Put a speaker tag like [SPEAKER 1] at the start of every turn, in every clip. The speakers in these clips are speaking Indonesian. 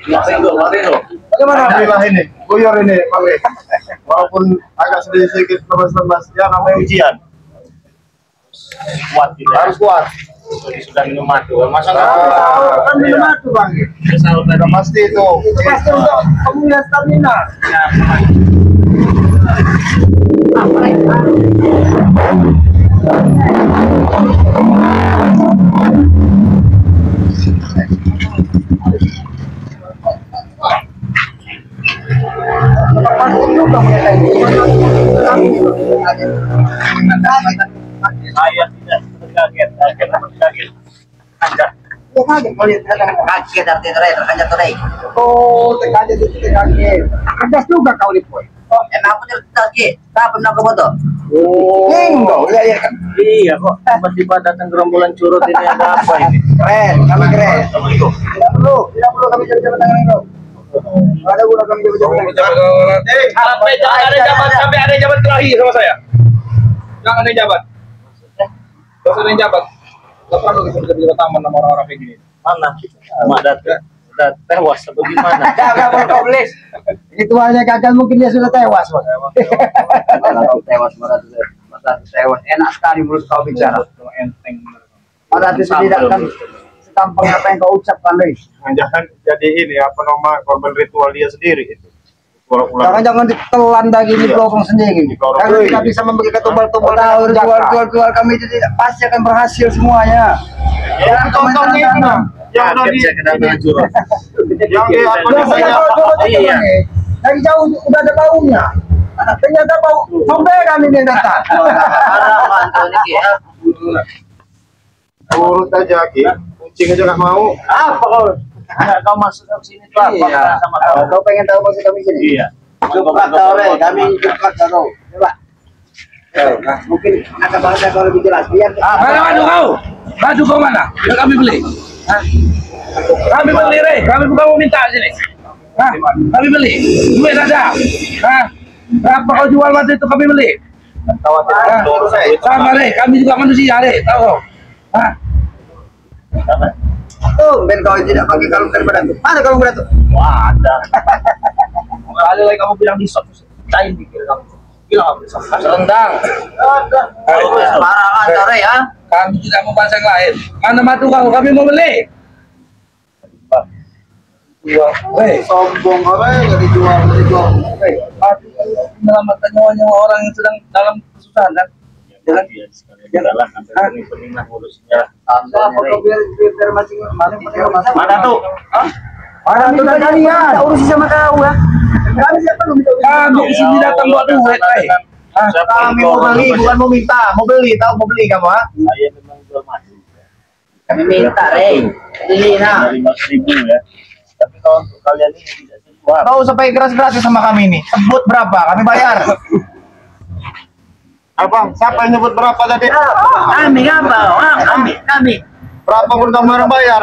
[SPEAKER 1] Bagaimana Alhamdulillah ini? Buyur ini, Pak. Walaupun agak sedikit lemas-lemas, ya namanya ujian.
[SPEAKER 2] Kuat gitu.
[SPEAKER 1] Harus kuat.
[SPEAKER 2] Sudah minum madu. Masa nggak
[SPEAKER 1] Kan minum madu, Bang. Sudah pasti itu. Pasti untuk pemulihan stamina.
[SPEAKER 2] Saya tidak kaget.
[SPEAKER 3] Kaget artinya terkanjat tuh.
[SPEAKER 1] Oh, terkaget itu terkaget. Cerdas juga kau Lipoy.
[SPEAKER 3] Enak aku terkaget. Tak pernah ke foto.
[SPEAKER 1] Oh, enggak, ya kan.
[SPEAKER 2] Iya kok tiba-tiba datang gerombolan curut ini ada apa ini?
[SPEAKER 1] Keren, kami keren. Tidak perlu kami jabat tangan itu. Ada guna kami jabat tangan.
[SPEAKER 2] Sampai ada jabat terakhir sama saya. Jangan ada jabat. Jangan ada jabat. Gak perlu kita jabat taman sama orang-orang kayak gini. Mana? Udah tewas atau gimana?
[SPEAKER 1] Jangan komplain. Itu hanya gagal mungkin dia sudah tewas, Bang.
[SPEAKER 3] Tewas. Enak sekali menurut kau bicara.
[SPEAKER 2] Enteng.
[SPEAKER 3] Mana itu tidak kan setampang apa yang kau ucapkan, Leis.
[SPEAKER 1] Jangan jadi ini apa nama korban ritual dia sendiri itu.
[SPEAKER 3] Jangan ditelan lagi di pelopong sendiri.
[SPEAKER 1] Karena tidak bisa membagi tumbal-tumbal.
[SPEAKER 3] Ritual kami itu tidak pasti akan berhasil semuanya.
[SPEAKER 1] Yang contohnya itu, yang tadi yang di apa namanya?
[SPEAKER 3] Dari jauh udah ada baunya. Ternyata bau somberan ini datang.
[SPEAKER 1] Urut aja, Ki. Kucing aja nggak mau.
[SPEAKER 2] Apa kau? Kau masuk ke sini tuh apa sama kau?
[SPEAKER 3] Kau pengen tahu masuk kami sini?
[SPEAKER 2] Iya.
[SPEAKER 3] Cepat kau, kami cepat kau. Coba. Mungkin akan bahasa kau lebih jelas. Biar.
[SPEAKER 4] Mana madu kau? Madu kau mana? Yang kami beli. Kami beli, Re. Kami bukan mau minta sini. Kami beli. Duit ada. Berapa kau jual madu itu kami beli? Sama, Re. Kami juga manusia, Re. Tahu kau?
[SPEAKER 3] Tuh, ben kau tidak pakai kalung daripada itu. Mana kalung berat tuh?
[SPEAKER 2] Wah, ada. Kali lagi kamu bilang di shop, cain pikir kamu. Gila kamu di shop.
[SPEAKER 4] Serendang.
[SPEAKER 3] Parah kan, sore ya?
[SPEAKER 4] Kami tidak mau bahasa yang lain. Mana madu kau? Kami mau beli.
[SPEAKER 1] Sombong orang nggak dijual.
[SPEAKER 4] Madu menyelamatkan nyawanya orang yang sedang dalam kesusahan kan?
[SPEAKER 2] Jangan lah, sampai pening lah ngurusnya. Mana tuh?
[SPEAKER 3] Orang itu kan kalian, urusin sama kau ya. Kami siapa lu minta?
[SPEAKER 4] Kami di sini datang buat duit,
[SPEAKER 1] Kami mau beli, bukan mau minta. Mau beli, tahu mau beli kamu, ha?
[SPEAKER 2] Saya memang jual madu.
[SPEAKER 3] Kami minta, Rey. Beli nah.
[SPEAKER 2] 15.000 ya. Tapi kalau untuk kalian ini tidak sesuai.
[SPEAKER 1] Tahu sampai gratis sama kami ini. Sebut berapa, kami bayar. Abang, siapa yang nyebut berapa tadi?
[SPEAKER 3] Kami apa? Kami.
[SPEAKER 1] Berapa pun kamu orang bayar.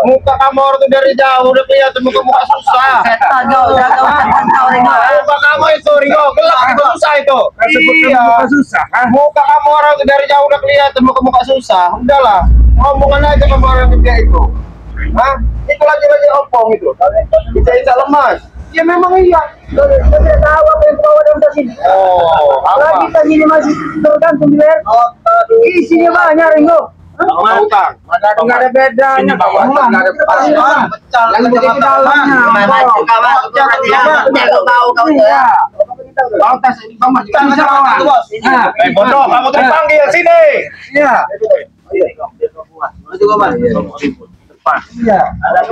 [SPEAKER 1] Muka kamu orang tuh dari jauh udah kelihatan muka susah. Muka kamu itu Ringo, gelap itu susah itu. Iya.
[SPEAKER 4] susah.
[SPEAKER 1] Muka kamu orang tuh dari jauh udah kelihatan muka susah. Udahlah, ngomongan aja sama orang kerja itu. Hah? Itu lagi opong itu. Bisa lemas. Ya memang iya.
[SPEAKER 3] Saya tahu apa yang bawa dalam tas ini.
[SPEAKER 1] Oh,
[SPEAKER 3] Lagi
[SPEAKER 1] apa?
[SPEAKER 3] tas ini masih tergantung di leher. Isinya banyak, Ringo.
[SPEAKER 1] Utang.
[SPEAKER 3] Nggak ada bedanya. Nggak ada bedanya. Yang begitu dalamnya. Jago bau kau itu ya.
[SPEAKER 1] Bang tas ini bang masih bisa bos. Bodoh, kamu terpanggil sini.
[SPEAKER 3] Iya.
[SPEAKER 2] Itu Bang.
[SPEAKER 3] Iya.
[SPEAKER 2] Ada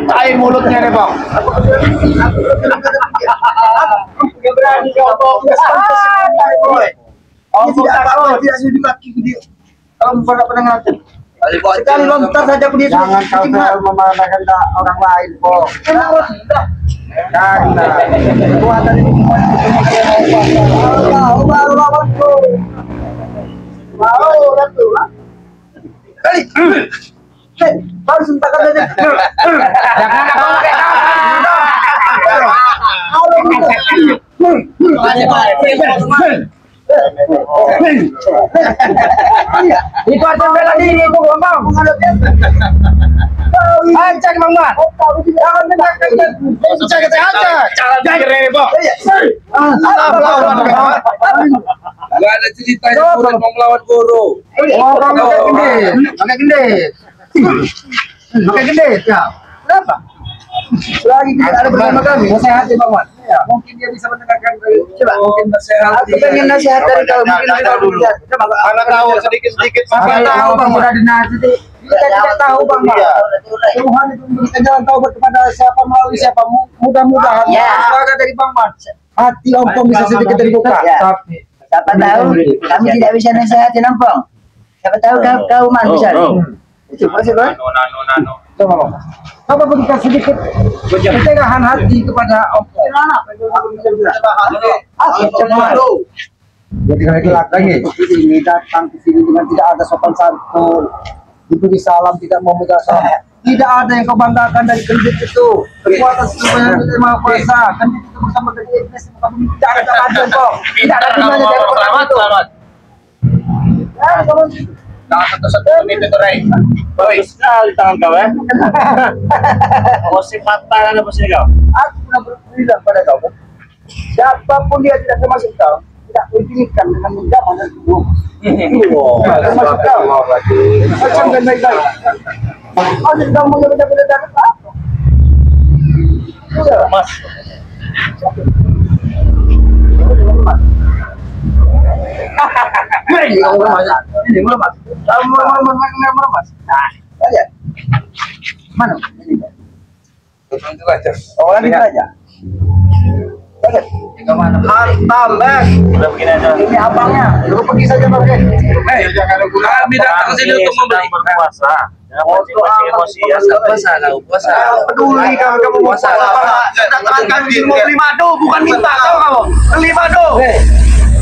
[SPEAKER 1] Cair mulutnya nih bang.
[SPEAKER 3] Nggak berani ngomong.
[SPEAKER 1] Oh, takut. Tidak sudi kaki dia. Kalau bukan pernah ngeliatin.
[SPEAKER 3] Sekali lontar saja dia.
[SPEAKER 1] Jangan kau terlalu memandangkan orang lain, kok. Karena kekuatan ini cuma mau ratu.
[SPEAKER 3] Kali. Harus sentakan saja.
[SPEAKER 4] Jangan kau pakai
[SPEAKER 3] Itu ada bela diri itu ngomong. Hancak Bang Man.
[SPEAKER 1] Cek aja.
[SPEAKER 2] Jangan keren, Bang.
[SPEAKER 4] Gak ada ceritanya Buran mau melawan Goro.
[SPEAKER 3] Pakai gede. Pakai gede, ya. Kenapa? Lagi tidak ada bersama kami, nasihati Bang Man. Ya, mungkin dia bisa mendengarkan. Coba, mungkin nasihat. Aku pengen nasihat dari kau. Mungkin kita dulu. Coba,
[SPEAKER 1] Anak tahu sedikit-sedikit.
[SPEAKER 3] Maka tahu Bang, sudah dinasihati. Kita tidak tahu Bang. Tuhan itu memberikan jalan taubat kepada siapa melalui siapa. Mudah-mudahan. Semoga dari Bang Man. Hati Ompong bisa sedikit terbuka. Tapi
[SPEAKER 5] Siapa tahu kami tidak bisa nasihatin Ompong. Siapa tahu kau Man bisa.
[SPEAKER 3] itu masih Bang.
[SPEAKER 2] Nano.
[SPEAKER 3] Coba Bang. Coba berikan sedikit ketegahan hati kepada Ompong. Jadi lagi ini datang ke sini dengan tidak ada sopan santun, diberi salam tidak mau megang salam, tidak ada yang kau banggakan dari kendit itu. Kekuatan semuanya dari Maha Kuasa, kendit itu bersama dengan Iblis, kamu tidak ada kemajuan kok, tidak ada gunanya dari orang itu.
[SPEAKER 2] Tangan satu menit itu, Ray.
[SPEAKER 6] Bagus sekali tangan kau ya. Posisi patah kan posisi kau.
[SPEAKER 3] Aku pernah berbilang pada kau, siapapun dia tidak termasuk kau, tidak diizinkan dengan menjaman dan tubuh. Termasuk kau. Macam dan baik-baik. Oh, jadi kamu mau benar-benar dapat apa? Sudah.
[SPEAKER 6] Mas.
[SPEAKER 3] Ini kamu lemas. Ini lemas. Kamu lemas. Nah, lihat. Mana? Ini.
[SPEAKER 4] Itu aja.
[SPEAKER 3] Oh, ini aja. Lihat. Hantam, Bang.
[SPEAKER 6] Udah begini aja.
[SPEAKER 3] Ini abangnya. Lu pergi saja, Bang.
[SPEAKER 4] Kami datang ke sini untuk membeli.
[SPEAKER 6] Berpuasa. Jangan mancing-mancing emosi ya.
[SPEAKER 4] Puasa.
[SPEAKER 3] Peduli kamu puasa. Datang kami di sini mau beli madu, bukan minta tahu kamu. Beli madu.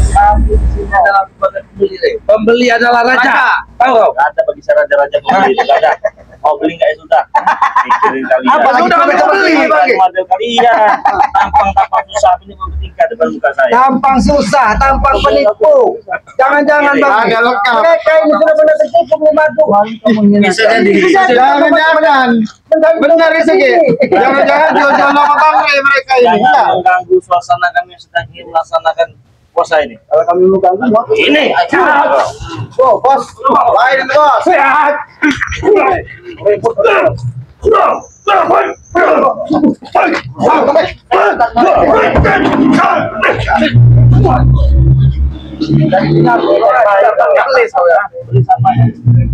[SPEAKER 3] Kami di sini adalah
[SPEAKER 4] Pembeli adalah raja. Tahu kau?
[SPEAKER 6] Gak ada bagi saya raja-raja pembeli itu gak ada. Mau beli nggak ya sudah. Pikirin kalian.
[SPEAKER 3] Apa sudah kamu beli, Bang?
[SPEAKER 6] Model kalian. Tampang susah ini bertingkat depan muka saya.
[SPEAKER 3] tampang susah, tampang penipu. Jangan-jangan Bang.
[SPEAKER 1] Agak lengkap.
[SPEAKER 3] Mereka ini sudah benar tertipu beli madu.
[SPEAKER 6] Bisa jadi.
[SPEAKER 1] Jangan-jangan. Benar itu, Ki. Jangan-jangan jual-jual nama bangke mereka ini.
[SPEAKER 6] Jangan mengganggu suasana kami yang sedang ingin melaksanakan puasa ini.
[SPEAKER 3] Kalau kami mau ganggu,
[SPEAKER 6] Ini.
[SPEAKER 1] Oh, bos. Lain, bos.
[SPEAKER 3] sehat.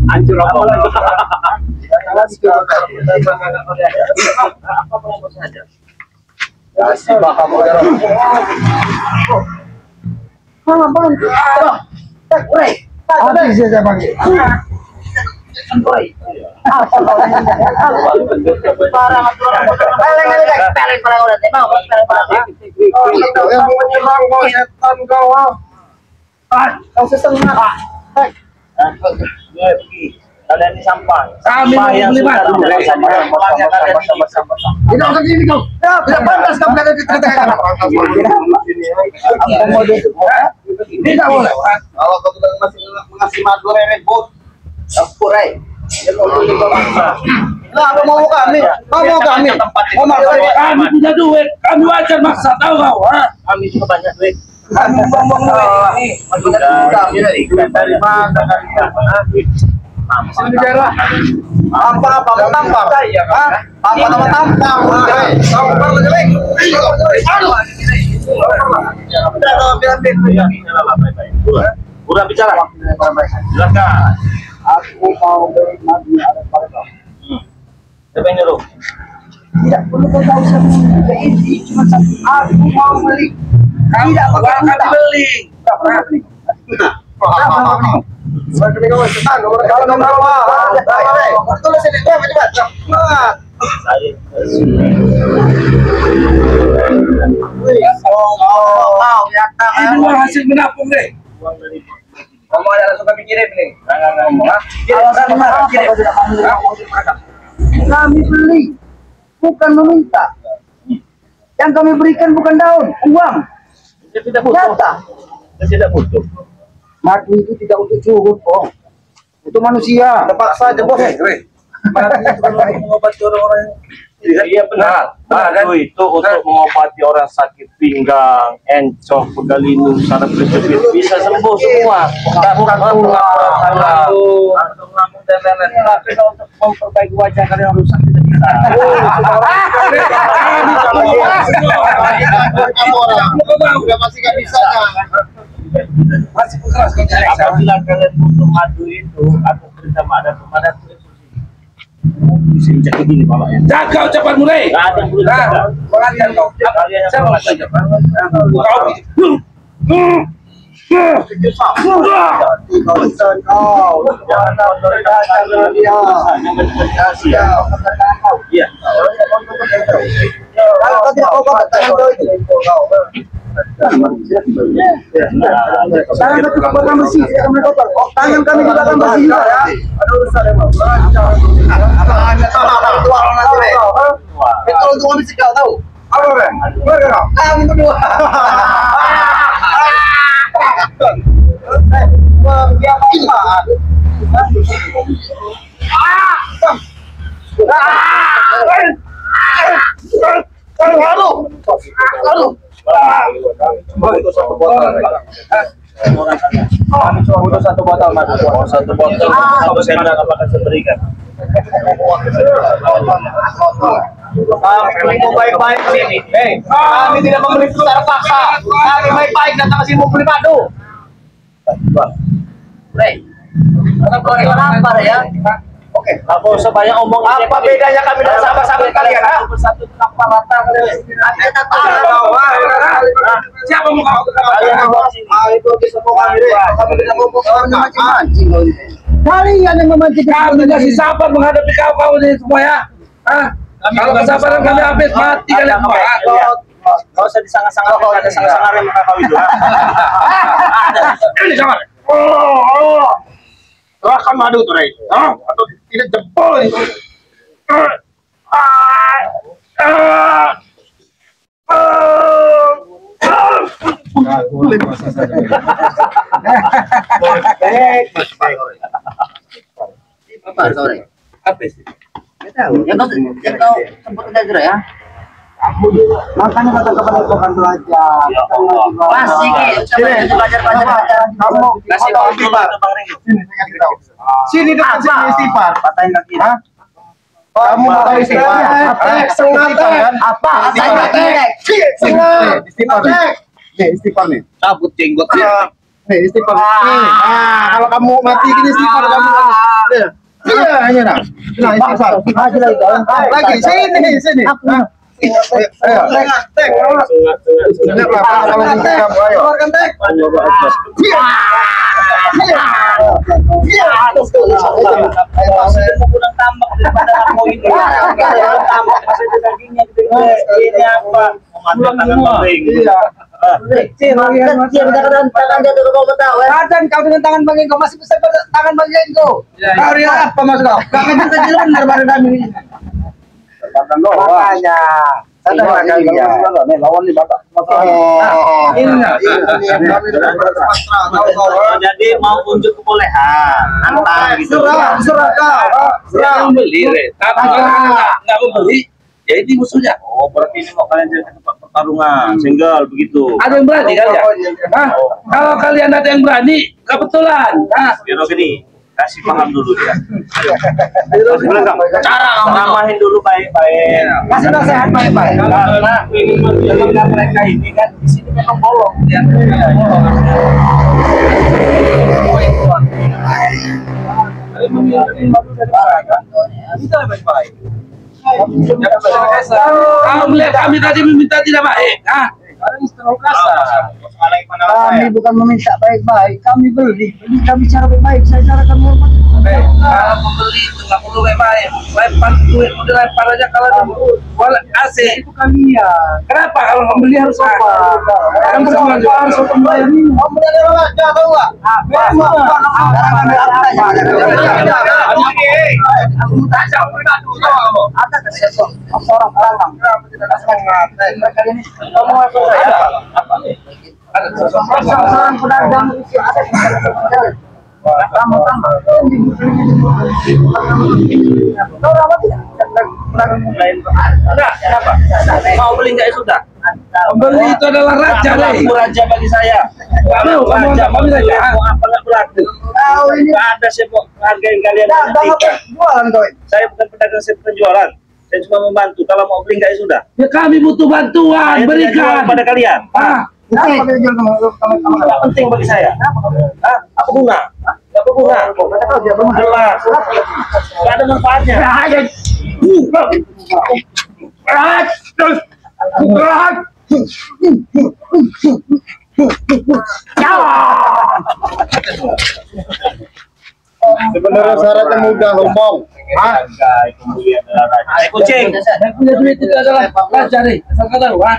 [SPEAKER 6] Hancur apa?
[SPEAKER 3] Habis saja Bang.
[SPEAKER 6] Kalian ini sampah.
[SPEAKER 4] Kami mau
[SPEAKER 6] yang
[SPEAKER 4] beli
[SPEAKER 6] sudah
[SPEAKER 4] madu.
[SPEAKER 6] tidak bisa dipulangnya kalian sama-sama.
[SPEAKER 3] Tidak usah gini kau. Tidak pantas kau berada di tengah-tengah.
[SPEAKER 4] Tidak boleh.
[SPEAKER 1] Kalau kau sudah mengasih madu Red Bull, campur, Nah, apa mau kami? Mau kami?
[SPEAKER 4] Kami punya duit. Kami wajar maksa, tahu kau?
[SPEAKER 6] Kami juga banyak duit.
[SPEAKER 3] Kami buang-buang duit.
[SPEAKER 6] Dari mana kalian?
[SPEAKER 3] Negara. Apa-apa mau tampang? Apa nama tampang?
[SPEAKER 6] Udah bicara. Silakan.
[SPEAKER 3] Aku mau beri madu ada pada kau.
[SPEAKER 6] Siapa yang nyuruh?
[SPEAKER 3] Tidak perlu kau tahu siapa ini cuma satu. Aku mau beli. Tidak pakai
[SPEAKER 4] Kami
[SPEAKER 3] minta.
[SPEAKER 4] beli.
[SPEAKER 3] Tak pernah beli. Tak pernah beli. Sebagai kau setan, kalau kau tahu betul sini cepat.
[SPEAKER 4] Ini uang hasil menabung deh.
[SPEAKER 6] Uang dari
[SPEAKER 3] Kamu ada langsung kami kirim nih. Kami beli, bukan meminta. Yang kami berikan bukan daun, uang.
[SPEAKER 6] tidak butuh.
[SPEAKER 3] Nyata.
[SPEAKER 6] Tidak butuh.
[SPEAKER 3] Madu itu tidak untuk curut, Bang. Itu manusia.
[SPEAKER 1] Terpaksa aja bos.
[SPEAKER 4] Madu itu kan untuk mengobati orang-orang yang
[SPEAKER 6] Iya benar. Madu itu untuk mengobati orang sakit pinggang, encok, pegalinu, saraf kejepit bisa sembuh semua. Bukan untuk lambung dan lain-lain. Tapi kalau untuk memperbaiki wajah kalian yang rusak tidak bisa.
[SPEAKER 1] Kamu orang udah pasti nggak bisa.
[SPEAKER 4] masih keras kau cari.
[SPEAKER 6] Apabila kalian butuh madu itu atau cerita ada kepada bisa jadi gini Bapak ya.
[SPEAKER 4] Jaga ucapanmu, Rey.
[SPEAKER 6] Nggak ada yang perlu dijaga.
[SPEAKER 4] Pengajian kau.
[SPEAKER 6] Kalian yang
[SPEAKER 4] Siapa
[SPEAKER 6] perlu
[SPEAKER 4] yang kau?
[SPEAKER 6] Iya.
[SPEAKER 3] Kalau kau tidak mau tangan kau itu. Tangan kau bukan besi, tidak kami kotor. Tangan kami juga kan besi ya. Ada urusan emang. Itu untuk kami sekal tahu. Apa Ren? Mana? Kami berdua.
[SPEAKER 6] Satu botol madu. Satu botol. Apa saya akan saya berikan?
[SPEAKER 2] Kami mau baik-baik sini. Kami tidak membeli secara paksa. Kami baik-baik datang ke sini mau beli madu.
[SPEAKER 5] Kenapa ya?
[SPEAKER 6] Oke, aku sebanyak omong ini.
[SPEAKER 2] Apa bedanya kami dengan sahabat-sahabat kalian?
[SPEAKER 6] Bersatu tanpa mata kalian.
[SPEAKER 4] Siapa mau kau?
[SPEAKER 6] Kalian bawa sini.
[SPEAKER 1] Itu semua kami deh. Kami tidak mau
[SPEAKER 3] Mancing kau ini. Kalian yang memancing
[SPEAKER 4] Kami kasih sabar menghadapi kau ini semua ya. Hah? Kalau kesabaran kami habis mati kalian semua.
[SPEAKER 6] Kau usah disangka-sangka ada sangat-sangat yang kau itu.
[SPEAKER 4] Ini sama.
[SPEAKER 1] Serahkan madu tuh Rey. Atau tidak jempol itu.
[SPEAKER 5] Apa sore?
[SPEAKER 4] Apa sih?
[SPEAKER 5] Ya kau sempat tidak ya?
[SPEAKER 3] Makanya kata kepada bukan belajar.
[SPEAKER 5] Masih belajar.
[SPEAKER 3] Kamu
[SPEAKER 6] Kasih kau dulu Bang Ringo.
[SPEAKER 1] Sini dekat sini istighfar.
[SPEAKER 3] patahin kaki.
[SPEAKER 1] Kamu mau tahu istighfar? Sengat kan?
[SPEAKER 5] Apa?
[SPEAKER 1] Sengat. Istighfar. Nih istighfar nih.
[SPEAKER 6] Cabut jenggot.
[SPEAKER 1] Nih istighfar. Kalau kamu mati gini istighfar kamu. Iya, hanya nah. Nah, istighfar. Lagi sini. Ayo. Tek. Lihat lah kalau kamu ayo. Keluarkan tek.
[SPEAKER 6] Kurang tambak daripada kamu ini. Tambak masih ada dagingnya ini apa? Memanfaatkan Bang Ringo.
[SPEAKER 1] Iya.
[SPEAKER 5] Tangan jatuh ke bawah tahu ya.
[SPEAKER 3] Rajan kau dengan tangan bagian kau masih bisa pada tangan bagian kau. Kau dia apa mas kau? Kau kan kita jalan daripada kami. Makanya. Sadar kalian. Nih lawan nih bapak.
[SPEAKER 4] Ini enggak.
[SPEAKER 6] Jadi mau unjuk kebolehan, nantang gitu.
[SPEAKER 1] Serah kau.
[SPEAKER 4] Serang beli, Rey. Tapi kalau nggak mau beli, jadi musuhnya.
[SPEAKER 6] Oh, berarti ini mau kalian jadi tempat pertarungan, single begitu.
[SPEAKER 4] Ada yang berani kalian? Hah? Kalau kalian ada yang berani, kebetulan. Nah,
[SPEAKER 6] Biro gini, kasih paham dulu dia. Cara namahin dulu baik-baik.
[SPEAKER 3] Kasih nasihat baik-baik.
[SPEAKER 6] Karena minuman mereka ini kan di sini memang bolong. Ya. Kita baik-baik.
[SPEAKER 4] Kau melihat kami tadi meminta tidak baik. Hah?
[SPEAKER 3] Kami bukan meminta baik-baik, kami beli kami cara baik-baik, saya cara kami hormat.
[SPEAKER 4] Kalau membeli itu nggak perlu baik-baik. Lempar duit, udah lempar aja kalau ada AC.
[SPEAKER 3] Itu kalian.
[SPEAKER 4] Kenapa kalau membeli harus apa?
[SPEAKER 3] Kamu sama harus membayar ini.
[SPEAKER 1] Kamu dari mana? Tahu enggak?
[SPEAKER 3] Ada seorang pelanggan. Mereka ini kamu masuk saya.
[SPEAKER 4] Ada
[SPEAKER 3] Seorang pedagang itu ada. Tambah. Tahu apa tidak? Pedagang
[SPEAKER 4] lain. Enggak, kenapa? Mau beli enggak ya sudah? Beli itu adalah raja,
[SPEAKER 6] Aku raja bagi saya.
[SPEAKER 4] Kamu
[SPEAKER 6] Raja
[SPEAKER 4] kamu
[SPEAKER 6] bagi
[SPEAKER 4] raja.
[SPEAKER 6] saya. Mau apa nggak berlaku?
[SPEAKER 3] tahu ini.
[SPEAKER 6] Nggak ada saya mau hargain kalian.
[SPEAKER 3] Dagang apa?
[SPEAKER 6] Tiga.
[SPEAKER 3] Jualan kau.
[SPEAKER 6] Saya bukan pedagang, saya bukan jualan. Saya cuma membantu. Kalau mau beli nggak ya sudah.
[SPEAKER 4] Ya kami butuh bantuan,
[SPEAKER 6] Saya tidak jual
[SPEAKER 4] berikan.
[SPEAKER 6] kepada kalian.
[SPEAKER 4] Ah,
[SPEAKER 3] Kenapa kau jual kamu?
[SPEAKER 6] Nggak penting bagi saya. Hah? Apa guna? Nggak berguna.
[SPEAKER 3] Kata kau dia belum
[SPEAKER 6] Jelas. Nggak ada manfaatnya.
[SPEAKER 1] Sebenarnya syaratnya mudah, ngomong. Hah?
[SPEAKER 6] Kucing.
[SPEAKER 4] yang punya duit itu adalah raja nih. Asal kau tahu, ah.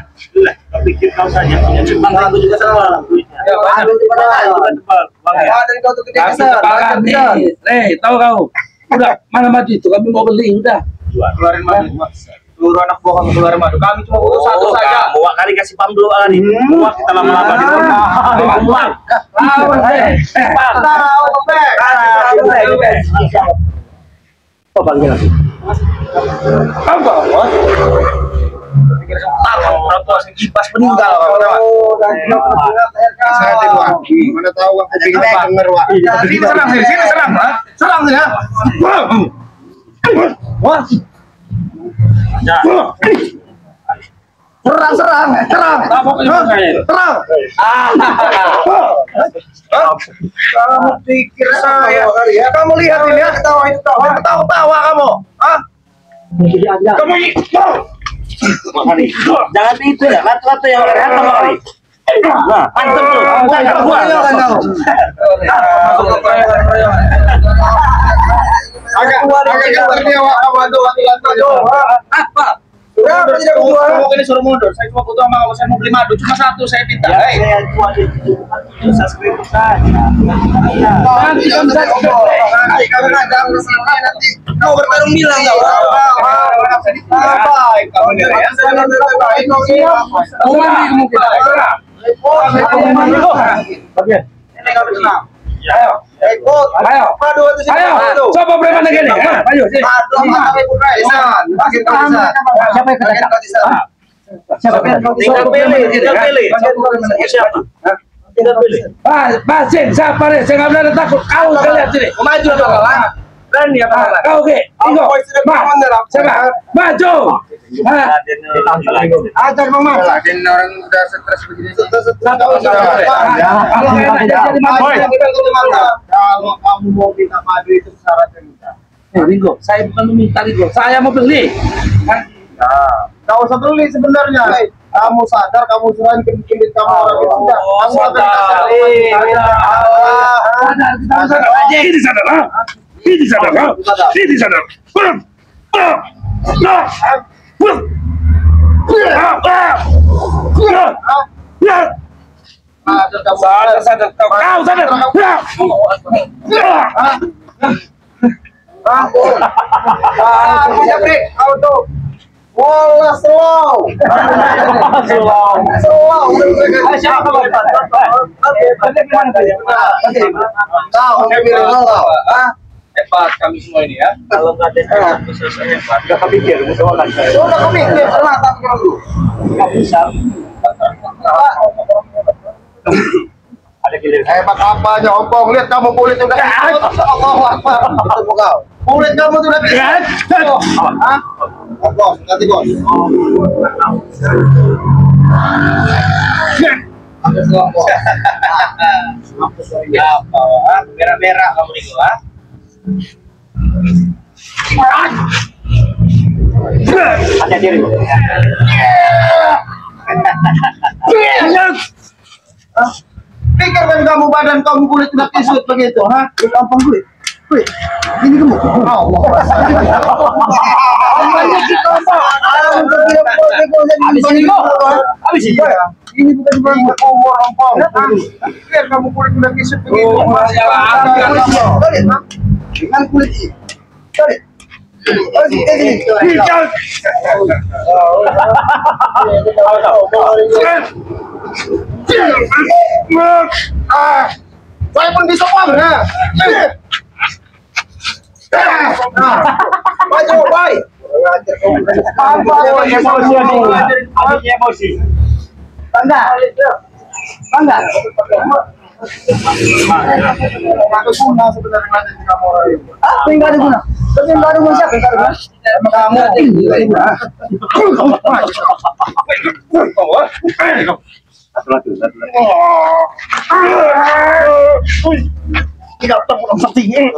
[SPEAKER 6] Kau pikir kau saja punya cuma aku juga tebal duitnya.
[SPEAKER 3] Aduh, itu
[SPEAKER 6] Aku
[SPEAKER 3] padahal.
[SPEAKER 6] juga tebal. Uangnya.
[SPEAKER 3] Dari kau tuh gede
[SPEAKER 4] Kami
[SPEAKER 3] besar.
[SPEAKER 4] tebakan nih. Tahu kau? Udah, mana madu itu? Kami mau beli, udah.
[SPEAKER 2] Keluarin madu. Seluruh anak buah kami keluarin madu. Kami cuma butuh satu saja.
[SPEAKER 6] Muak kali kasih pam dulu kali. Muak kita lama-lama di rumah. Muak.
[SPEAKER 4] Lawan,
[SPEAKER 6] Apa? Orang tua sing kipas meninggal kau tahu.
[SPEAKER 1] Saya tidak lagi. Mana tahu aku pikir denger, Wak.
[SPEAKER 2] Sini serang, sini serang. Serang sini ya.
[SPEAKER 6] Ya.
[SPEAKER 3] Serang.
[SPEAKER 4] Kamu ke saya.
[SPEAKER 3] Serang. Kamu pikir saya? Kamu lihat ini ya, ketawa itu ketawa kamu. Hah? Kamu
[SPEAKER 6] Makari. Jangan itu ya, latu-latu yang rehat sama kali. Nah, mantap tuh. Jangan buang.
[SPEAKER 1] Agak keluar dia, Wak. Aduh.
[SPEAKER 3] apa? Sudah tidak jual.
[SPEAKER 2] Kamu ini suruh mundur. Saya cuma butuh sama saya mau beli madu. Cuma satu saya minta.
[SPEAKER 6] Ya,
[SPEAKER 2] Hei.
[SPEAKER 6] saya cuma bisa skrip saja.
[SPEAKER 3] Nanti kamu nanti kau bertarung bilang kau.
[SPEAKER 2] Baik kamu nih ya.
[SPEAKER 3] Ini kau senang.
[SPEAKER 6] Ayo.
[SPEAKER 3] Ikut.
[SPEAKER 4] Ayo.
[SPEAKER 3] Madu itu sini.
[SPEAKER 4] Ayo, coba preman lagi nih. Ayo, sini.
[SPEAKER 3] Siapa yang kata? Siapa yang
[SPEAKER 6] Tinggal pilih. Siapa? Tinggal pilih.
[SPEAKER 4] Basin, siapa nih? Saya nggak berani takut. Kau lihat sini.
[SPEAKER 3] Maju apa kalah? Berani apa kalah?
[SPEAKER 4] Kau ke? Tengok. Siapa? Maju.
[SPEAKER 3] Ajar Bang Mas.
[SPEAKER 1] Lakin orang udah stres begini.
[SPEAKER 4] Kalau enak jadi maju.
[SPEAKER 1] Kalau kamu mau minta madu itu syaratnya mudah.
[SPEAKER 4] Ringo, saya bukan meminta Ringo. Saya mau beli.
[SPEAKER 1] Kau usah beli sebenarnya. Kamu sadar kamu serahin kredit kamu orang itu sudah. Kamu
[SPEAKER 4] Ini sadar. Ini sadar. Ini sadar. Sadar. Kau sadar.
[SPEAKER 3] Punya break auto. Wala slow. Siapa
[SPEAKER 2] Hebat kami semua ini ya.
[SPEAKER 6] Kalau nggak ada bisa saya hebat. Nggak kepikir, musuh orang saya.
[SPEAKER 3] Udah kepikir, ternyata dulu.
[SPEAKER 6] Nggak bisa. Ada giliran.
[SPEAKER 1] hebat apa aja ompong. Lihat kamu kulit udah ikut. Allahu Akbar. Ketemu kau. Kulit kamu tuh udah ikut. Hah? Bos, ganti bos.
[SPEAKER 2] Merah-merah kamu nih gua.
[SPEAKER 6] Hati diri.
[SPEAKER 1] Pikirkan kamu badan kamu kulit udah kisut begitu, hah? Di kampung kulit. Kulit. Ini kamu. Allah.
[SPEAKER 3] Habis ini kok.
[SPEAKER 1] Habis ini. Ini bukan bangku umur ompong. Biar kamu kulit udah kisut begitu. Dengan kulit ini. Sorry. Saya pun bisa pam ya. Maju, boy.
[SPEAKER 6] Emosi.
[SPEAKER 5] Bangga. Bangga.
[SPEAKER 1] Ada guna sebenarnya di kamu.
[SPEAKER 5] Ah, enggak ada guna. Tapi enggak ada guna siapa? Enggak ada guna.
[SPEAKER 1] Tidak tahu seperti ini.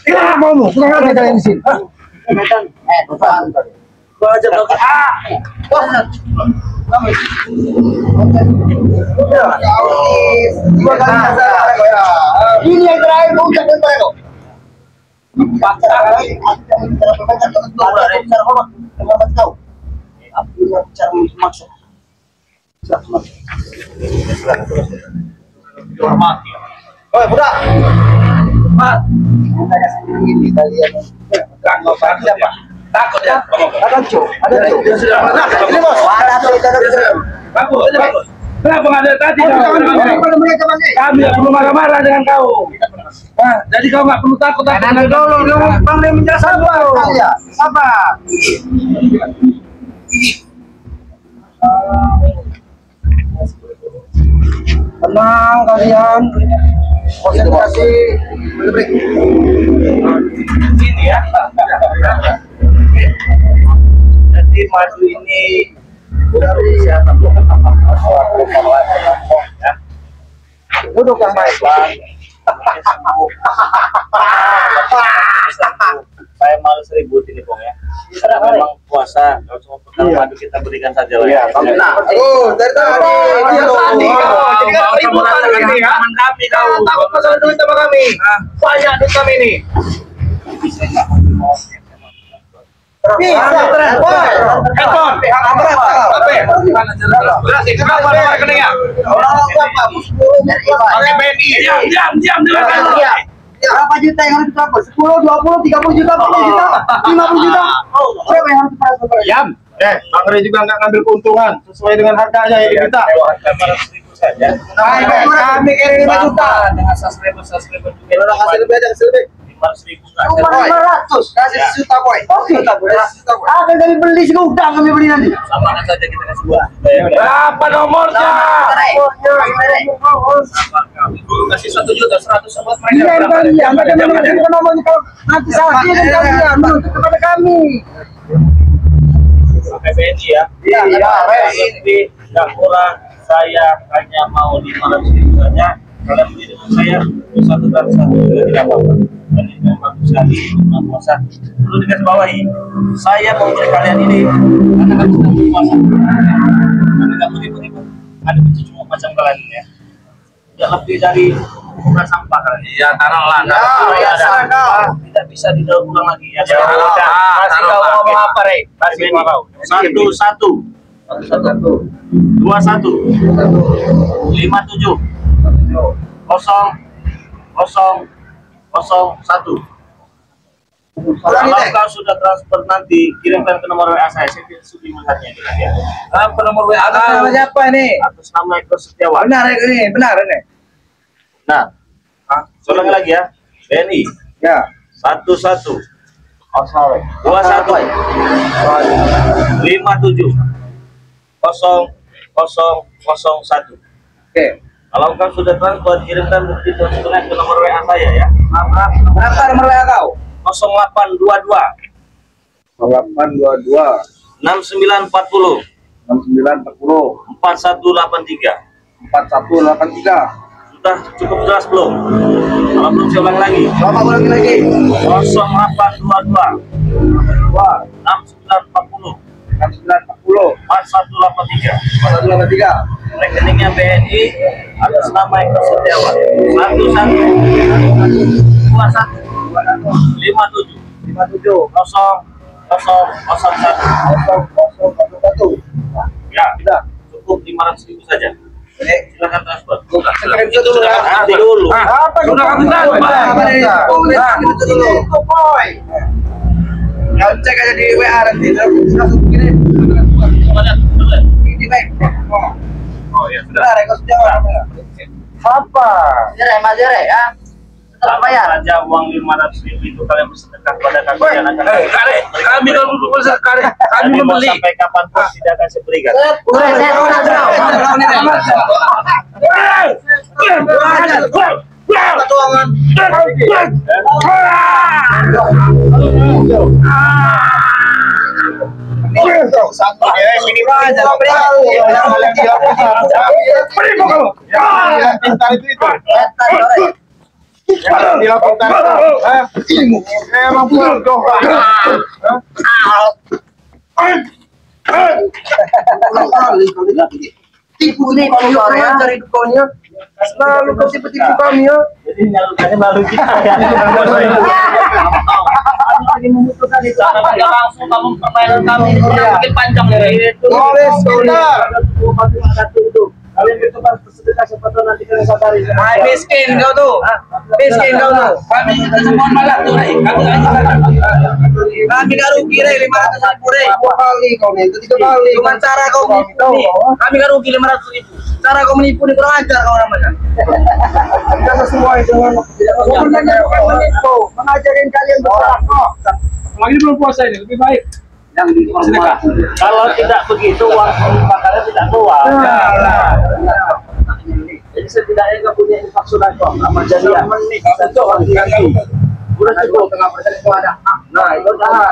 [SPEAKER 1] Ya mau lu, kurang ada kalian di sini. Ini yang terakhir mau ucapkan pada kau. Oi, budak.
[SPEAKER 4] Takut ya?
[SPEAKER 1] Ada cu. Ini bos.
[SPEAKER 4] Bagus. Kenapa nggak ada tadi? Kami nggak perlu marah-marah dengan kau. Nah, jadi kau nggak perlu takut.
[SPEAKER 1] Dulu, Bang Lem menjelaskan dulu. Sabar. Tenang kalian. Konsentrasi.
[SPEAKER 6] Ini ya. Jadi madu ini
[SPEAKER 1] Duduk yang baik.
[SPEAKER 6] Saya malu ribut ini Bang ya. Karena memang puasa, kalau cuma perkara madu kita berikan saja lah.
[SPEAKER 1] Iya, dari tadi.
[SPEAKER 2] Jadi kan ributan ini ya.
[SPEAKER 6] Kami kau.
[SPEAKER 2] Takut masalah duit sama kami. Banyak duit kami ini. Handphone. Berarti kenapa nomor rekeningnya? Pakai BNI.
[SPEAKER 4] Diam.
[SPEAKER 5] Berapa juta yang harus ditransfer? 10, 20, 30 juta, 40 juta, 50 juta. Berapa yang harus ditransfer?
[SPEAKER 1] Diam. Bang Rey juga nggak ngambil keuntungan sesuai dengan harganya yang diminta.
[SPEAKER 6] Saja.
[SPEAKER 5] Kami kirim 5 juta.
[SPEAKER 6] Dengan subscriber juga.
[SPEAKER 1] Orang kasih lebih aja, kasih lebih.
[SPEAKER 6] 500.000 enggak.
[SPEAKER 5] Cuma 500.
[SPEAKER 1] Kasih sejuta boy.
[SPEAKER 5] Oke. Akan kami beli segudang kami beli nanti.
[SPEAKER 6] Samakan saja kita kasih buat.
[SPEAKER 4] Berapa nomornya?
[SPEAKER 6] Kasih 1 juta 100 buat
[SPEAKER 5] Iya,
[SPEAKER 6] mereka.
[SPEAKER 5] kalian. Bagaimana kita ngomongnya kalau nanti salah kirim kalian menurut kepada kami.
[SPEAKER 6] Pakai BNI ya.
[SPEAKER 5] Iya.
[SPEAKER 6] Lebih nggak kurang. Saya hanya mau 500.000 saja. Kalian beli dengan saya satu dan satu juga tidak apa-apa. Dan ini memang bagus sekali bulan puasa. Perlu digaris bawahi. Saya mau beri kalian ini karena kami sedang berpuasa. Kami nggak mau ribut-ribut. Ada benci cuma macam kalian ini ya. Tidak lebih dari ukuran sampah kalian.
[SPEAKER 4] Iya, taruhlah.
[SPEAKER 6] Tidak bisa didaur ulang lagi ya.
[SPEAKER 2] Kasih kau ngomong apa, Rey? Kasih ngomong kau.
[SPEAKER 6] 11 21 57 001. Kalau kau sudah transfer nanti kirimkan ke nomor WA saya tidak sudi melihatnya ya.
[SPEAKER 4] Ke nomor WA
[SPEAKER 5] Atas nama
[SPEAKER 4] kau.
[SPEAKER 5] siapa ini?
[SPEAKER 6] Atas nama Eko Setiawan.
[SPEAKER 5] Benar ini, benar ini.
[SPEAKER 6] Nah, ulang lagi ya. BNI
[SPEAKER 5] Ya.
[SPEAKER 6] 11
[SPEAKER 5] Oh, sorry.
[SPEAKER 6] 21 57 001.
[SPEAKER 5] Oke.
[SPEAKER 6] Kalau kau sudah transfer kirimkan bukti transfernya ke nomor WA saya ya.
[SPEAKER 5] Berapa nomor WA kau?
[SPEAKER 6] 0822
[SPEAKER 5] 822
[SPEAKER 6] 6940
[SPEAKER 5] 6940
[SPEAKER 6] 4183.
[SPEAKER 5] 4183.
[SPEAKER 6] Sudah cukup jelas belum? Kalau belum saya ulang lagi.
[SPEAKER 5] Berapa ulangi lagi?
[SPEAKER 6] 0822 6940
[SPEAKER 5] 6940
[SPEAKER 6] 4183.
[SPEAKER 5] 4183.
[SPEAKER 6] Rekeningnya BNI atas nama Eko Setiawan 11 57
[SPEAKER 5] 0001.
[SPEAKER 6] ya cukup 500.000 saja. Silakan transfer.
[SPEAKER 5] Silakan itu dulu ya.
[SPEAKER 6] Nanti dulu.
[SPEAKER 5] Apa
[SPEAKER 4] Sudah kami transfer.
[SPEAKER 5] itu dulu, boy. Kau cek aja di WA nanti. Langsung kirim. Ini baik.
[SPEAKER 2] Oh ya sudah.
[SPEAKER 5] Sudah, rekod jawab.
[SPEAKER 3] Apa?
[SPEAKER 5] Jere, Mas Jere ya. Setelah bayar.
[SPEAKER 6] Saja uang 500.000 itu kalian bersedekah pada kami dan akan
[SPEAKER 4] Kami kalau kami
[SPEAKER 6] kami mau
[SPEAKER 4] membeli.
[SPEAKER 6] sampai kapanpun tidak akan saya berikan.
[SPEAKER 1] Emang bodoh.
[SPEAKER 3] Tipu ini kau ya cari dukonya. Selalu kau tipu-tipu kami ya.
[SPEAKER 6] Jadi nyalurkannya melalui kita ya.
[SPEAKER 5] Lagi membutuhkan itu.
[SPEAKER 6] Karena tidak langsung kamu permainan kami mungkin panjang ya.
[SPEAKER 1] Boleh sebentar.
[SPEAKER 3] Kalian itu kan bersedekah siapa tahu nanti kalian sadari.
[SPEAKER 5] Miskin kau tuh. Miskin kau tuh.
[SPEAKER 4] Kami itu semua malah tuh, kami
[SPEAKER 5] Kami gak rugi deh 500.000 deh.
[SPEAKER 3] 2 kali kau nih, 3 kali.
[SPEAKER 5] Cuma cara kau menipu nih. Kami gak rugi 500.000. Cara kau menipu nih kurang ajar kau namanya.
[SPEAKER 3] Kita sesuai dengan sebenarnya bukan menipu, mengajarin kalian bersedekah.
[SPEAKER 2] Lagi belum puasa ini lebih baik. Sedekah.
[SPEAKER 6] Kalau tidak begitu uang kalian tidak keluar. Jadi setidaknya nggak punya infak sudah kok amal jariah. Betul kan? Udah cukup tengah persen itu ada. Nah itu dah.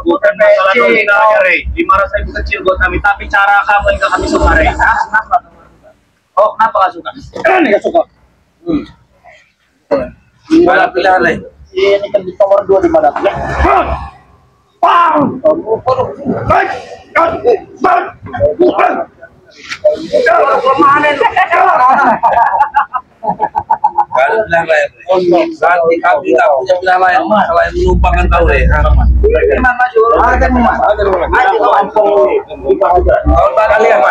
[SPEAKER 6] Bukan masalah nominalnya, Rey. 500.000 kecil buat kami, tapi cara kamu yang kami suka, Rey. Oh, kenapa nggak suka?
[SPEAKER 2] Nggak suka.
[SPEAKER 4] Gimana pilihan lain?
[SPEAKER 3] Ini kan di nomor 2 di mana?
[SPEAKER 4] Kalau pilihan lain, nanti kami nggak punya pilihan lain selain menumpangkan kau deh.
[SPEAKER 5] Iman maju.
[SPEAKER 4] Kalau kalian,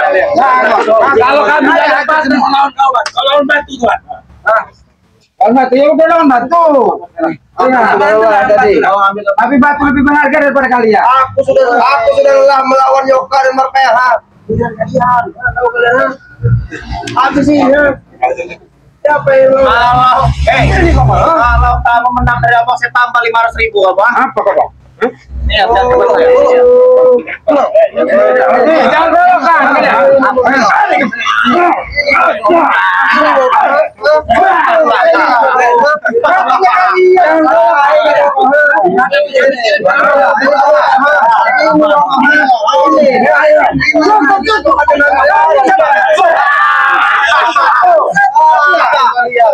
[SPEAKER 4] kalau kami tidak pas dengan lawan kawan, kalau lawan batu tuan.
[SPEAKER 1] Kalau batu ya udah lawan batu. Tapi batu lebih berharga daripada kalian.
[SPEAKER 3] Aku sudah lelah melawan Yoka dan Marpeha. Biar kalian, tahu kalian? Habis ini. Siapa yang
[SPEAKER 6] Kalau kamu menang dari abang saya tambah 500.000 abang.
[SPEAKER 1] Apa kau?
[SPEAKER 6] Iya, jangan kebal saya.
[SPEAKER 1] Jangan golokkan.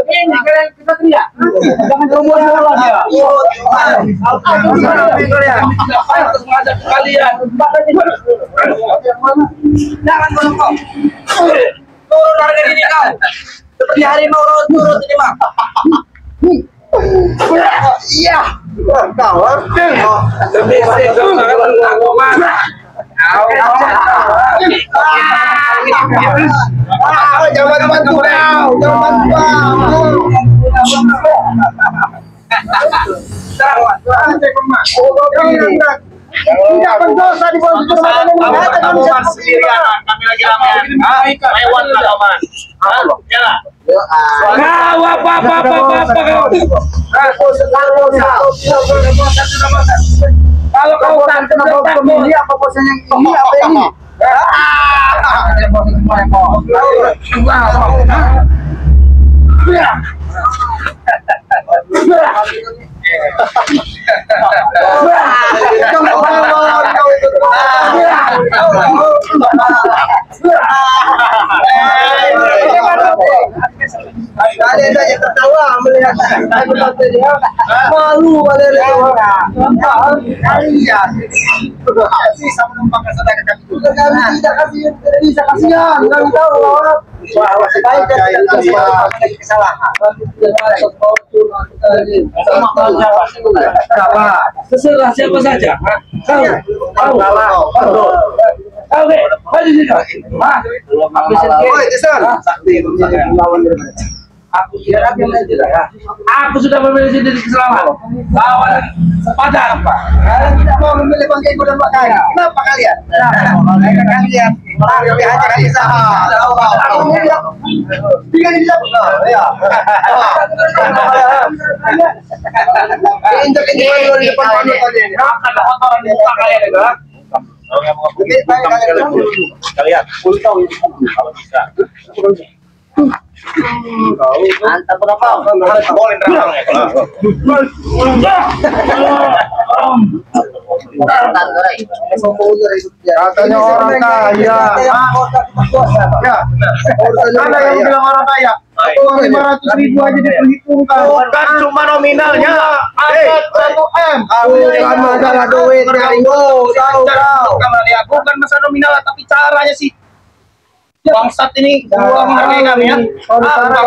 [SPEAKER 5] Ini kalian kita teriak. Jangan ngomong lagi.
[SPEAKER 4] Harus mengajak kalian.
[SPEAKER 5] Jangan ngomong. Turun harga diri kau. Seperti harimau laut turun ini mah.
[SPEAKER 3] Iya. Kawan. Jangan bantu kau. Jangan bantu. Tidak berdosa di bawah itu.
[SPEAKER 6] Kamu sendirian, kami lagi ramean. Lewat lah aman. Ya.
[SPEAKER 4] Apa
[SPEAKER 3] Kalau kau tak kenapa pemilih apa bosannya ini apa ini? Kalian saja tertawa melihat malu kalian. Kalian bisa menumpangkan saudara kami. Kami tidak bisa kasihan. Kami tahu bahwa sebaiknya tidak kesalahan.
[SPEAKER 4] Terserah siapa saja. Oke, maju sini. Aku tidak Aku sudah memilih sendiri keselamatan. Lawan sepadan, Pak.
[SPEAKER 5] Kalian tidak mau memilih Bang Ego dan Pak Kai. Kenapa kalian? Kalian tapi hanya bisa. Aku bilang tiga bisa. Ya. Injek ini di depan panut kalian.
[SPEAKER 4] Ada kotoran di muka kalian itu.
[SPEAKER 6] Kalian, full tahu ini kalau bisa.
[SPEAKER 5] Mantap berapa?
[SPEAKER 2] Boleh nerang ya.
[SPEAKER 1] Katanya orang kaya. Ya. Ada yang bilang orang kaya. Uang 500.000 aja diperhitungkan.
[SPEAKER 2] Bukan cuma nominalnya,
[SPEAKER 1] Angkat 1 M.
[SPEAKER 5] Bukan masalah duit,
[SPEAKER 2] bukan masalah nominal, tapi caranya sih. Bangsat ini gua menghargai kami ya.
[SPEAKER 1] Daripada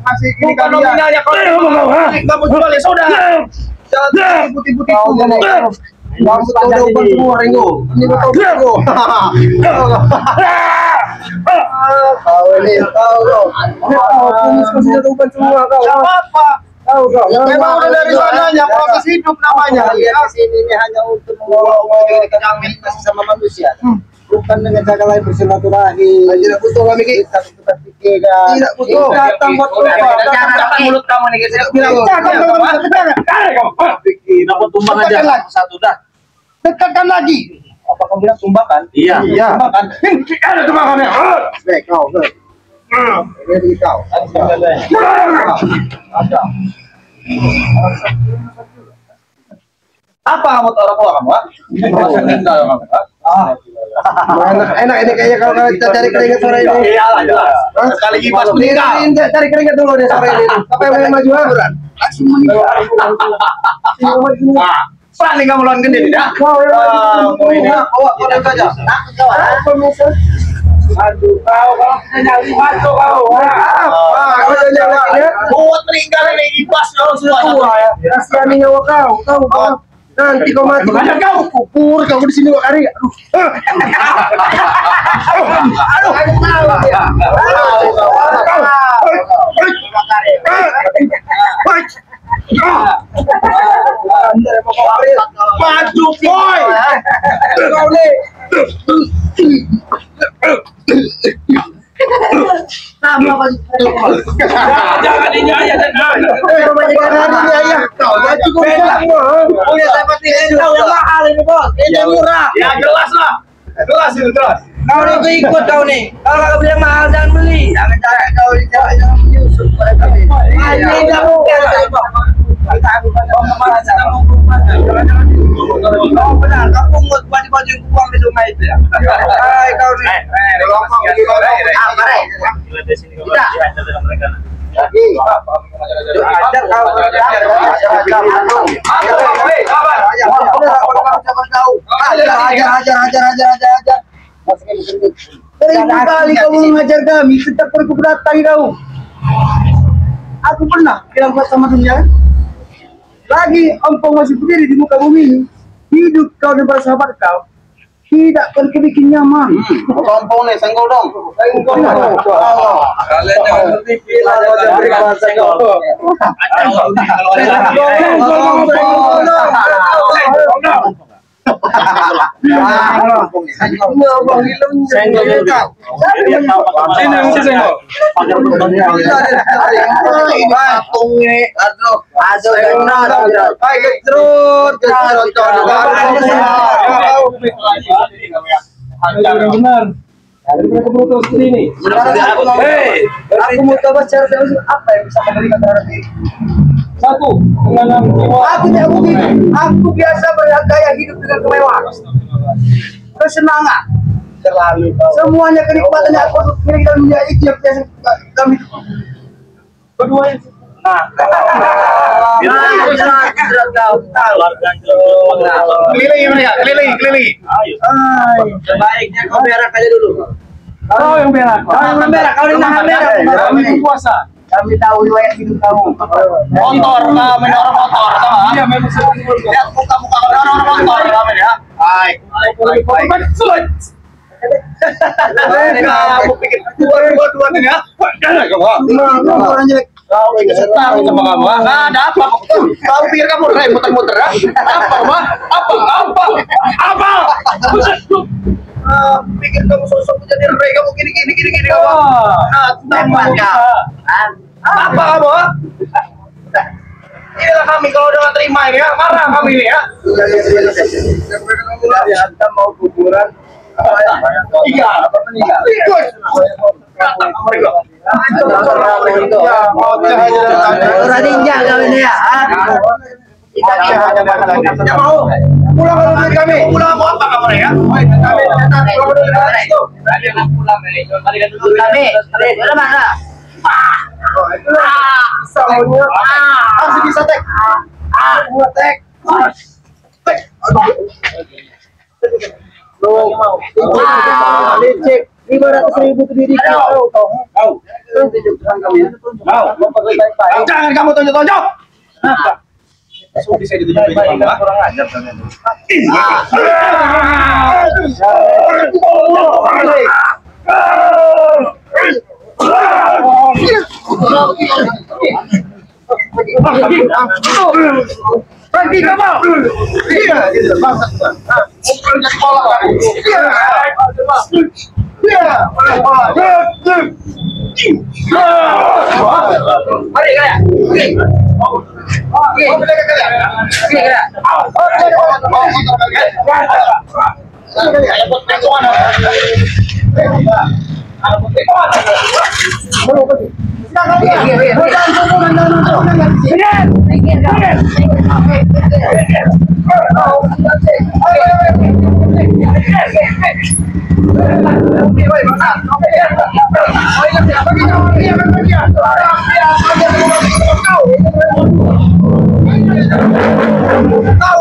[SPEAKER 1] ngasih ini
[SPEAKER 2] Bukan
[SPEAKER 1] kalian.
[SPEAKER 2] nominalnya kalau kamu jual ya sudah.
[SPEAKER 1] Jangan ikut-ikut itu.
[SPEAKER 5] Bang sudah uban semua Ringo. Ini betul Ringo. Kau ini kau. Kumis kau sudah uban semua kau.
[SPEAKER 1] Apa?
[SPEAKER 5] Kau.
[SPEAKER 1] Memang udah dari sananya proses hidup namanya.
[SPEAKER 5] Kalian kesini ini hanya untuk membawa kami kasih sama manusia. Bukan dengan cara lain bersilaturahmi. Tidak butuh kami kita berpikirkan. Tidak butuh. Datang buat
[SPEAKER 2] Jangan mulut kamu nih guys.
[SPEAKER 6] Kenapa tumbang aja satu dah?
[SPEAKER 1] Dekatkan lagi.
[SPEAKER 5] apa kamu bilang tumbakan?
[SPEAKER 6] Iya.
[SPEAKER 1] Iya.
[SPEAKER 5] Tumbakan.
[SPEAKER 1] Ada tumbakannya.
[SPEAKER 5] Baik, kau. Ini di kau. Ada.
[SPEAKER 2] Apa kamu tahu orang tua kamu?
[SPEAKER 5] Enak ini kayaknya kalau kita cari keringat sore ini.
[SPEAKER 2] Iyalah jelas. Sekali lagi pas meninggal.
[SPEAKER 5] Ini cari keringat dulu deh sore ini. Apa yang mau maju?
[SPEAKER 2] Paling kamu lawan gede tidak?
[SPEAKER 5] Kamu ini bawa konek saja.
[SPEAKER 4] Aduh, kau nyari masuk kau.
[SPEAKER 5] Kau nyari ya?
[SPEAKER 2] Buat meninggal ini ibas kalau sudah tua ya.
[SPEAKER 5] Kasihan nyawa kau, kau. Nanti kau mati.
[SPEAKER 2] Ada kau
[SPEAKER 5] Kupur kau di sini kok kari.
[SPEAKER 2] maju boy.
[SPEAKER 5] Kau nih.
[SPEAKER 4] Jangan ini aja jangan.
[SPEAKER 5] Ini murah.
[SPEAKER 2] Ya jelas lah. Jelas itu jelas.
[SPEAKER 5] Kau nih ikut kau nih. Kalau kau bilang mahal jangan beli. Jangan kau jangan menyusup pada kami. Ini tidak mungkin. Kau benar. Kau pungut baju-baju yang kubuang di rumah itu ya. Hai kau nih. Ajar kau. Ajar. Seribu kali kamu mengajar kami, setiap kali aku datang kau. Aku pernah bilang buat sama dunia. Lagi engkau masih berdiri di muka bumi ini, hidup kau dan para sahabat kau tidak akan bikin nyaman.
[SPEAKER 1] Kompong nih, senggol dong.
[SPEAKER 4] Kalian jangan bertipi
[SPEAKER 5] Aku mau coba secara serius apa yang bisa memberikan terhadap diri.
[SPEAKER 4] satu dengan
[SPEAKER 5] Aku tidak mungkin. Aku biasa bergaya hidup dengan kemewahan, kesenangan,
[SPEAKER 1] Terlalu.
[SPEAKER 5] semuanya kenikmatan yang aku miliki dan dunia itu yang biasa kami.
[SPEAKER 4] kedua
[SPEAKER 2] Keliling mereka, keliling.
[SPEAKER 5] Sebaiknya kau berak aja dulu.
[SPEAKER 4] kau yang berak.
[SPEAKER 5] Kau yang berak, kau yang nahan berak.
[SPEAKER 4] Kami puasa.
[SPEAKER 5] Kami tahu riwayat hidup kamu.
[SPEAKER 2] Motor, kami orang motor, tahu?
[SPEAKER 4] Iya memang
[SPEAKER 2] Lihat muka-muka kami orang motor, kami ya. Baik. Kamu pikir dua nih ya? Kau ingin setara sama kamu? Ada apa? Kau pikir kamu rem muter-muter? Apa? Pikir kamu sosok jadi rem kamu gini kamu? Apa kamu? Inilah kami kalau udah nggak terima ini ya, marah kami ini ya.
[SPEAKER 3] Anda mau kuburan?
[SPEAKER 2] Iya, meninggal.
[SPEAKER 5] Ninja kau ini ya.
[SPEAKER 2] Ya mau pulang ke rumah kami. Pulang mau apa kamu ya?
[SPEAKER 5] Kami. Mana?
[SPEAKER 2] Masih bisa tek. Tek.
[SPEAKER 3] Licik 500.000 itu diri kau.
[SPEAKER 2] Jangan kamu tonjok-tonjok. Bisa ditunjukin kamu.
[SPEAKER 6] kurang ajar kalian.
[SPEAKER 2] Pergi kamu. Iya, gitu. Bangsat. Pulang sekolah kan. Iya. Iya. Mari kalian. Oke. Tahu